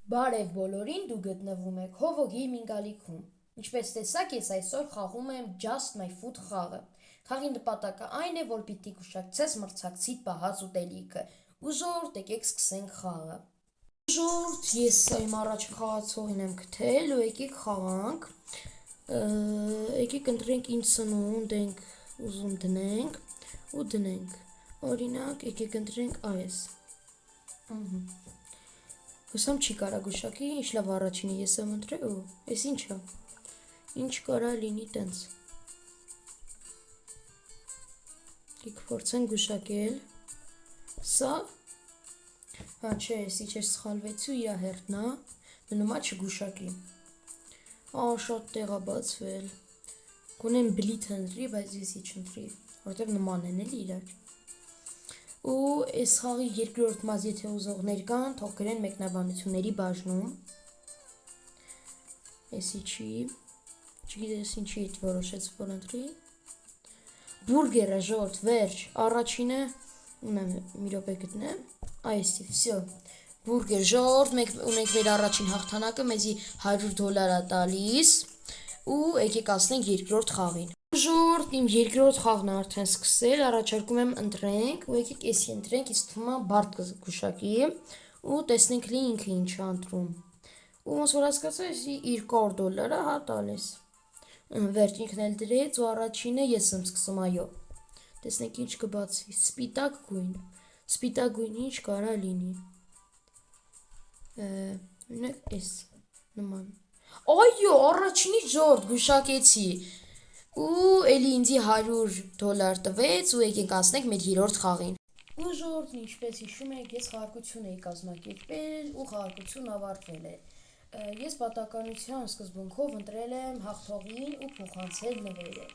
Բարև բոլորին, դու գտնվում եք Hovo Gaming ալիքում։ Ինչպես տեսաք, ես այսօր խաղում եմ Just My Food խաղը։ Խաղի նպատակը այն է, որ պիտի գուշակցես մրցակցիդ պահած ուտելիքը։ Ուժորդ, եկեք սկսենք խաղը։ Ուժորդ, ես իմ առաջին խաղացողին եմ գտել ու եկեք խաղանք։ Եկեք ընտրենք ինչ սնունդ ենք ուզում դնենք ու դնենք։ Օրինակ, եկեք ընտրենք այս։ Հուսամ չի կարա գուշակի, ինչ լավ առաջինը ես եմ ընտրել, ես ինչա, ինչ կարա լինի տենց, եք փորձեն գուշակել, սա, հա չէ, ես իչ էր սխալվեցու իրա հերտնա, մնումա չգուշակի, շատ տեղա բացվել, կունեմ բլիթ ընտրի, բայց ես իչ ընտրի, որտև նման են էլի իրար, ու այս խաղի երկրորդ մազ եթե ուզողներ կան, թող գրեն մեկնաբանությունների բաժնում, եսի չի, չգիտես ինչի իտ որոշեց որ ընտրի, բուրգերը ժորդ, վերջ, առաջինը, մի րոպե գտնեմ, այսի, վսյո, բուրգեր ժորդ, ունենք մեր առաջին հաղթանակը, մեզի $100 տալիս, ու եկեք ասնենք երկրորդ խաղին, ժորդ, իմ երկրորդ խաղն արդեն սկսել, առաջարկում եմ ընտրենք, ու եկեք եսի ընտրենք, իսկ թումա բարդ կգուշակի, ու տեսնենք լի ինքը ինչ ընտրում, ու ոնց որ հասկացա, եսի $200 հա տալիս, վերջ ինքն էլ դրեց, ու առաջինը ես եմ սկսում, այո, տեսնենք ինչ կբացվի, սպիտակ գույն ինչ կարա լինի, ունեք ես, նման, այո, առաջինի ժորդ գուշակեցի, ու էլի ինձի $100 տվեց ու եկենք ասնենք մեր երրորդ խաղին։ Ու ժողովուրդ, ինչպես հիշում եք, ես խաղարկություն էի կազմակերպել ու խաղարկությունն ավարտվել է։ Ես պատականության սկզբունքով ընտրել եմ հաղթողին ու փոխանցել նվերը,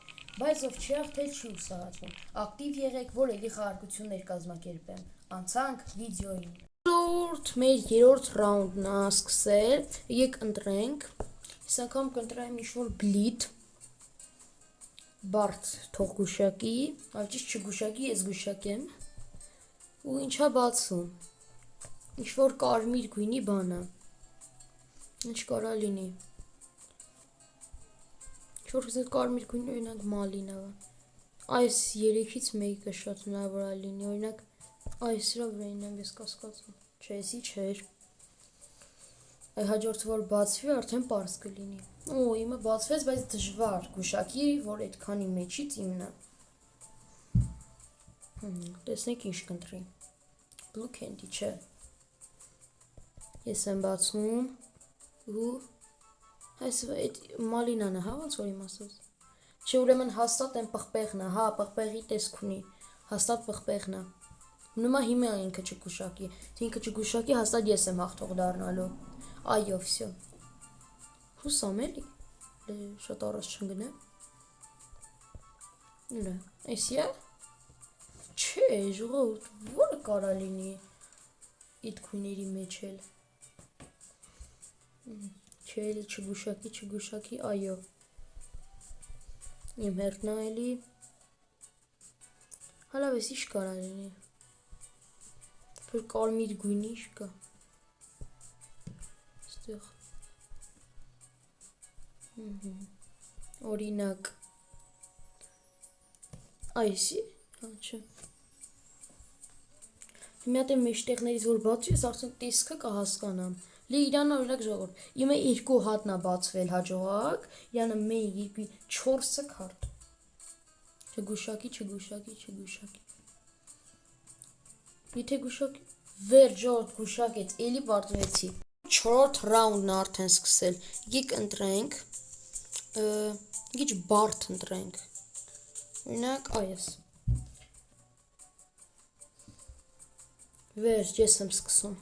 բայց ով չի հաղթել չի ուսահացվում։ Ակտիվ եղեք, որ էլի խաղարկություններ կազմակերպեմ։ Անցանք վիդեոյին։ Ժողովուրդ, մեր երրորդ ռաունդն է սկսել, եկեք ընտրենք։ Այս անգամ կընտրեմ ինչ-որ բլիթ բարդ թող գուշակի, ճիշտ չգուշակի, ես գուշակեմ, ու ինչա բացում, ինչ-որ կարմիր գույնի բանը, ինչ կարա լինի, ինչ-որ կարմիր գույնի, օրինակ մալինավը, այս երեքից մեկը շատ հնարավոր է լինի, օրինակ, այս սրա վրային եմ ես կասկածում, չէ, եսի չէր, հաջորդը որ բացվի, արդեն պարզ կլինի, ու իմը բացվեց, բայց դժվար գուշակի, որ այդքանի մեջից իմն է, տեսնեք ինչ կընտրի, Blue Candy չէ, ես եմ բացնում, ու այս մալինան է, հա ոնց որ իմ ասած, չէ ուրեմն հաստատ են պղպեղն է, հա պղպեղի տեսք ունի, հաստատ պղպեղն է, նումա հիմա ինքը չգուշակի, ինքը չգուշակի, հաստատ ես եմ հաղթող դառնալու, այո, վսյո, հուսամ էլի, շատ առաջ չնգնեմ, էսի է, չէ, ժողովուրդ, որը կարա լինի իտ քույների մեջ էլ, չէ, էլի չգուշակի, այո, իմ հերտնա էլի, հալավ ես ինչ կարա լինի, որ կարմիր գույնի ինչ կա, ստեղ, օրինակ, այսի, հա չէ, մի հատ է մեջտեղներից որ բացվի, ես արդեն տեսքը կհասկանամ, լի իրանա օրինակ ժողովուրդ, իմը 2 հատնա բացվել հաջողակ, իրանը 1, 2, 4 քարտ, չգուշակի, եթե գուշակի, վերջ ժողովուրդ գուշակեց, էլի պարտվեցի, 4-րդ ռաունդն արդեն սկսել, եկեք ընտրենք, գիչ բարդ ընտրենք, օրինակ այս, վերջ ես եմ սկսում,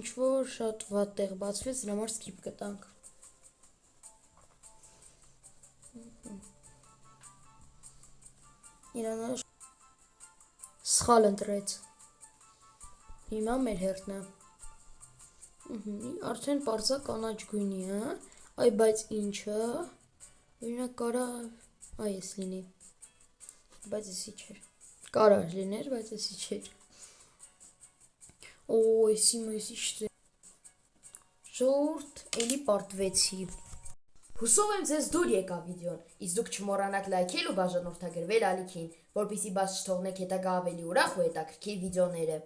ինչ-որ շատ վատ տեղ բացվեց, դրա համար սկիպ կտանք, իրանալը սխալ ընտրեց, հիմա մեր հերտնա, արդեն պարզա կանաչ գույնի է, այ բայց ինչը, օրինակ կարա այս լինի, բայց եսի չէր, կարար լիներ, բայց եսի չէր, էսի մեզ իշտ է, Ժողովուրդ, էլի պարտվեցի։ Հուսով եմ ձեզ դուր եկավ վիդեոն, իսկ դուք չմոռանաք լայքել ու բաժանորդագրվել ալիքին, որպեսզի բաց չթողնեք հետագա ավելի ուրախ ու հետաքրքիր վիդեոները։